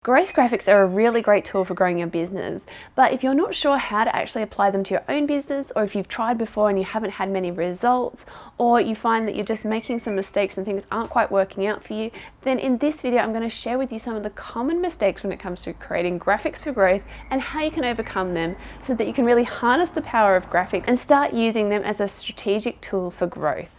Growth graphics are a really great tool for growing your business, but if you're not sure how to actually apply them to your own business, or if you've tried before and you haven't had many results, or you find that you're just making some mistakes and things aren't quite working out for you, then in this video I'm going to share with you some of the common mistakes when it comes to creating graphics for growth and how you can overcome them so that you can really harness the power of graphics and start using them as a strategic tool for growth.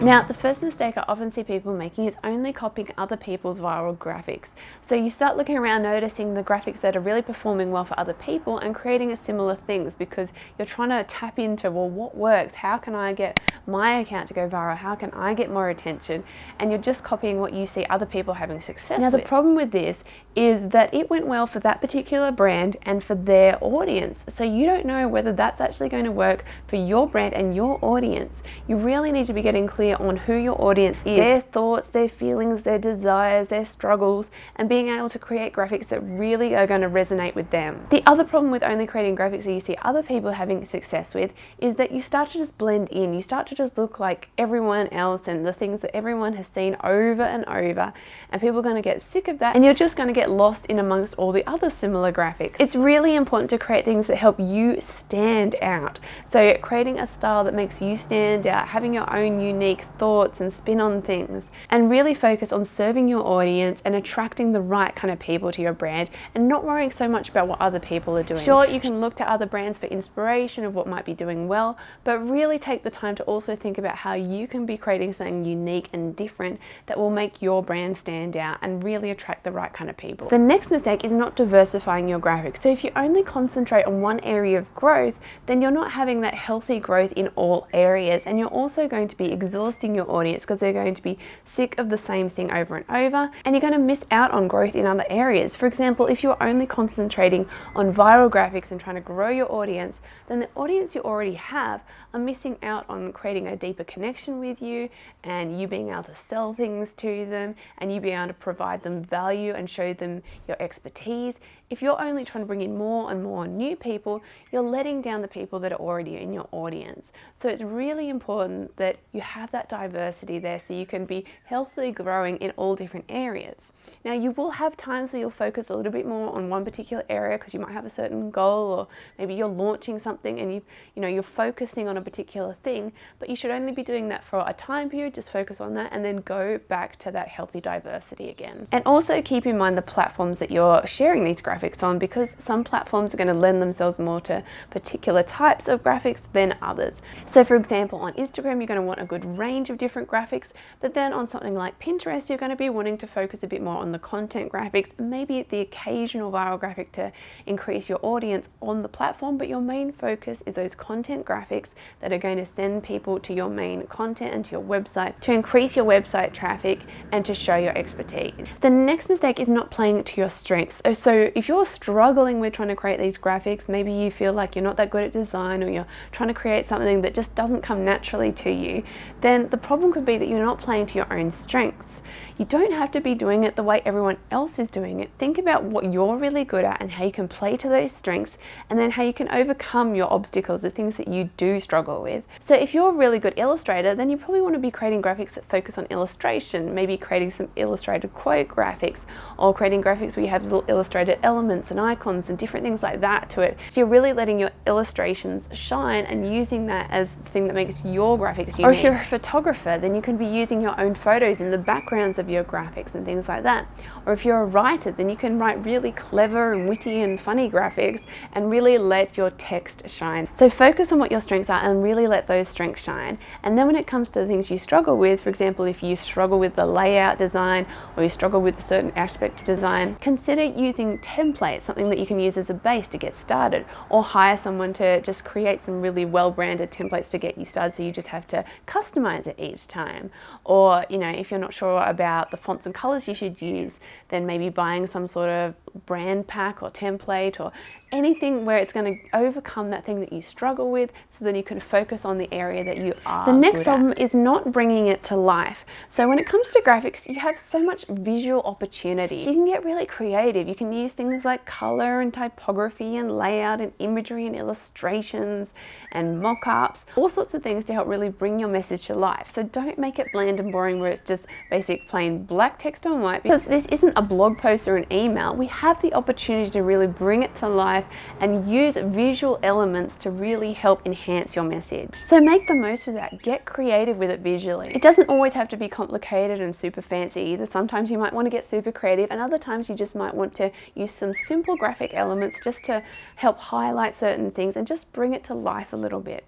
Now, the first mistake I often see people making is only copying other people's viral graphics. So you start looking around, noticing the graphics that are really performing well for other people and creating a similar things because you're trying to tap into, well, what works? How can I get my account to go viral? How can I get more attention? And you're just copying what you see other people having success with. Now, the problem with this is that it went well for that particular brand and for their audience. So you don't know whether that's actually going to work for your brand and your audience. You really need to be getting clear on who your audience is, their thoughts, their feelings, their desires, their struggles, and being able to create graphics that really are going to resonate with them. The other problem with only creating graphics that you see other people having success with is that you start to just blend in. You start to just look like everyone else and the things that everyone has seen over and over, and people are going to get sick of that, and you're just going to get lost in amongst all the other similar graphics. It's really important to create things that help you stand out. So creating a style that makes you stand out, having your own unique thoughts and spin on things, and really focus on serving your audience and attracting the right kind of people to your brand and not worrying so much about what other people are doing. Sure, you can look to other brands for inspiration of what might be doing well, but really take the time to also think about how you can be creating something unique and different that will make your brand stand out and really attract the right kind of people. The next mistake is not diversifying your graphics. So if you only concentrate on one area of growth, then you're not having that healthy growth in all areas, and you're also going to be exhausting your audience because they're going to be sick of the same thing over and over, and you're going to miss out on growth in other areas. For example, if you're only concentrating on viral graphics and trying to grow your audience, then the audience you already have are missing out on creating a deeper connection with you and you being able to sell things to them and you being able to provide them value and show them your expertise. If you're only trying to bring in more and more new people, you're letting down the people that are already in your audience. So it's really important that you have that diversity there so you can be healthily growing in all different areas. Now, you will have times where you'll focus a little bit more on one particular area because you might have a certain goal, or maybe you're launching something and you're focusing on a particular thing, but you should only be doing that for a time period. Just focus on that and then go back to that healthy diversity again. And also keep in mind the platforms that you're sharing these graphics on, because some platforms are going to lend themselves more to particular types of graphics than others. So for example, on Instagram, you're going to want a good range of different graphics, but then on something like Pinterest, you're going to be wanting to focus a bit more on the content graphics, maybe the occasional viral graphic to increase your audience on the platform, but your main focus is those content graphics that are going to send people to your main content and to your website to increase your website traffic and to show your expertise. The next mistake is not playing to your strengths. So if you're struggling with trying to create these graphics, maybe you feel like you're not that good at design, or you're trying to create something that just doesn't come naturally to you, then the problem could be that you're not playing to your own strengths. You don't have to be doing it the way everyone else is doing it. Think about what you're really good at and how you can play to those strengths, and then how you can overcome your obstacles, the things that you do struggle with. So if you're a really good illustrator, then you probably want to be creating graphics that focus on illustration, maybe creating some illustrated quote graphics, or creating graphics where you have little illustrated elements and icons and different things like that to it. So you're really letting your illustrations shine and using that as the thing that makes your graphics unique. Or if you're a photographer, then you can be using your own photos in the backgrounds of your graphics and things like that. Or if you're a writer, then you can write really clever and witty and funny graphics and really let your text shine. So focus on what your strengths are and really let those strengths shine. And then when it comes to the things you struggle with, for example, if you struggle with the layout design or you struggle with a certain aspect of design, consider using templates, something that you can use as a base to get started, or hire someone to just create some really well-branded templates to get you started, so you just have to customize it each time. Or, if you're not sure about the fonts and colors you should use, then maybe buying some sort of brand pack or template or anything where it's going to overcome that thing that you struggle with, so then you can focus on the area that you are. The next problem is not bringing it to life. So when it comes to graphics, you have so much visual opportunity. So you can get really creative. You can use things like color and typography and layout and imagery and illustrations and mock-ups, all sorts of things to help really bring your message to life. So don't make it bland and boring where it's just basic plain black text on white, because this isn't a blog post or an email. We have the opportunity to really bring it to life and use visual elements to really help enhance your message. So make the most of that. Get creative with it visually. It doesn't always have to be complicated and super fancy either. Sometimes you might want to get super creative, and other times you just might want to use some simple graphic elements just to help highlight certain things and just bring it to life a little bit.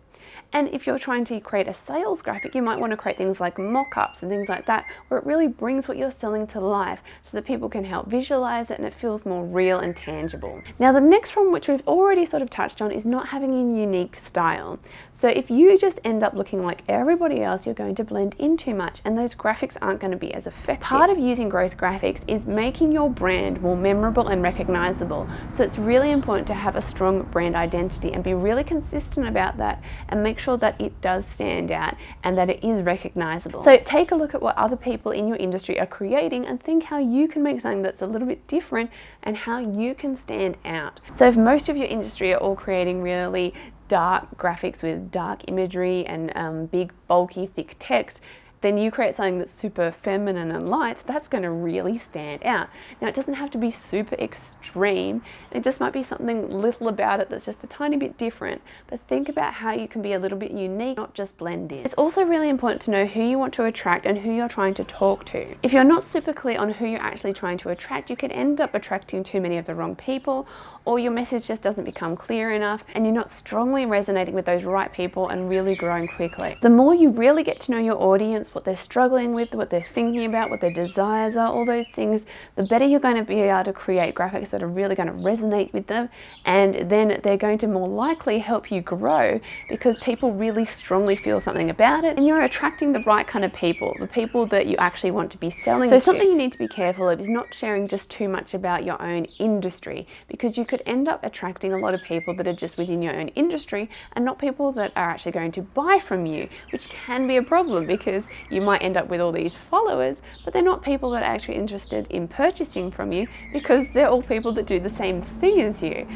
And if you're trying to create a sales graphic, you might want to create things like mock-ups and things like that, where it really brings what you're selling to life so that people can help visualize it and it feels more real and tangible. Now, the next one, which we've already sort of touched on, is not having a unique style. So if you just end up looking like everybody else, you're going to blend in too much, and those graphics aren't going to be as effective. Part of using growth graphics is making your brand more memorable and recognizable. So it's really important to have a strong brand identity and be really consistent about that, and make sure that it does stand out and that it is recognizable. So take a look at what other people in your industry are creating and think how you can make something that's a little bit different and how you can stand out. So if most of your industry are all creating really dark graphics with dark imagery and big, bulky, thick text, then you create something that's super feminine and light, that's going to really stand out. Now, it doesn't have to be super extreme. It just might be something little about it that's just a tiny bit different. But think about how you can be a little bit unique, not just blend in. It's also really important to know who you want to attract and who you're trying to talk to. If you're not super clear on who you're actually trying to attract, you could end up attracting too many of the wrong people, or your message just doesn't become clear enough and you're not strongly resonating with those right people and really growing quickly. The more you really get to know your audience, what they're struggling with, what they're thinking about, what their desires are, all those things, the better you're going to be able to create graphics that are really going to resonate with them, and then they're going to more likely help you grow because people really strongly feel something about it and you're attracting the right kind of people, the people that you actually want to be selling to. So something you need to be careful of is not sharing just too much about your own industry, because you could end up attracting a lot of people that are just within your own industry and not people that are actually going to buy from you, which can be a problem because you might end up with all these followers, but they're not people that are actually interested in purchasing from you because they're all people that do the same thing as you.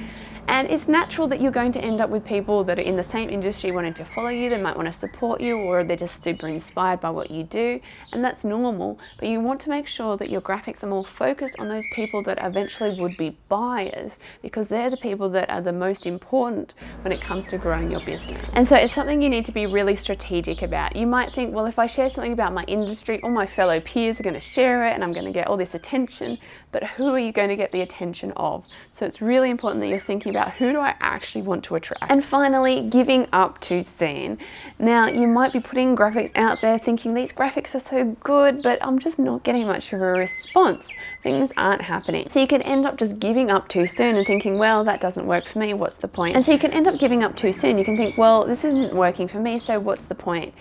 And it's natural that you're going to end up with people that are in the same industry wanting to follow you. They might want to support you, or they're just super inspired by what you do, and that's normal. But you want to make sure that your graphics are more focused on those people that eventually would be buyers, because they're the people that are the most important when it comes to growing your business. And so it's something you need to be really strategic about. You might think, well, if I share something about my industry, all my fellow peers are going to share it and I'm going to get all this attention, but who are you going to get the attention of? So it's really important that you're thinking about, who do I actually want to attract? And finally, giving up too soon. Now, you might be putting graphics out there thinking these graphics are so good, but I'm just not getting much of a response. Things aren't happening. So you can end up just giving up too soon and thinking, well, that doesn't work for me, what's the point? And so you can end up giving up too soon. You can think, well, this isn't working for me, so what's the point?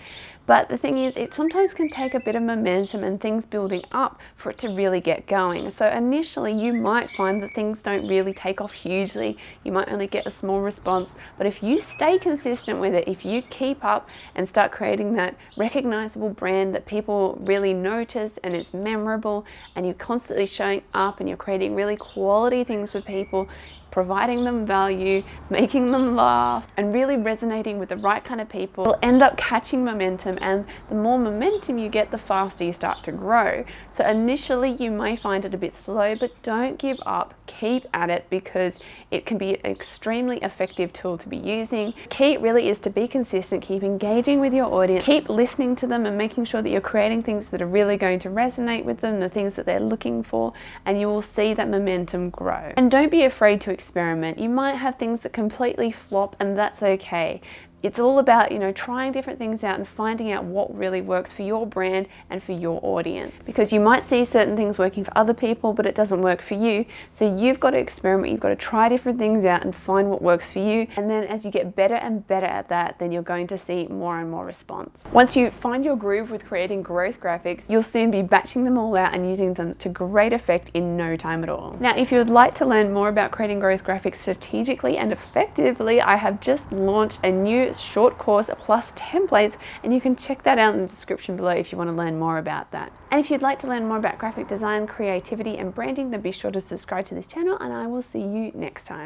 But the thing is, it sometimes can take a bit of momentum and things building up for it to really get going. So initially you might find that things don't really take off hugely. You might only get a small response. But if you stay consistent with it, if you keep up and start creating that recognizable brand that people really notice and it's memorable, and you're constantly showing up and you're creating really quality things for people, providing them value, making them laugh, and really resonating with the right kind of people, will end up catching momentum, and the more momentum you get, the faster you start to grow. So initially you may find it a bit slow, but don't give up. Keep at it, because it can be an extremely effective tool to be using. Key really is to be consistent, keep engaging with your audience, keep listening to them and making sure that you're creating things that are really going to resonate with them, the things that they're looking for, and you will see that momentum grow. And don't be afraid to experiment. You might have things that completely flop, and that's okay. It's all about, trying different things out and finding out what really works for your brand and for your audience. Because you might see certain things working for other people, but it doesn't work for you. So you've got to experiment, you've got to try different things out and find what works for you. And then as you get better and better at that, then you're going to see more and more response. Once you find your groove with creating growth graphics, you'll soon be batching them all out and using them to great effect in no time at all. Now, if you would like to learn more about creating growth graphics strategically and effectively, I have just launched a new short course plus templates, and you can check that out in the description below if you want to learn more about that. And if you'd like to learn more about graphic design, creativity, and branding, then be sure to subscribe to this channel, and I will see you next time.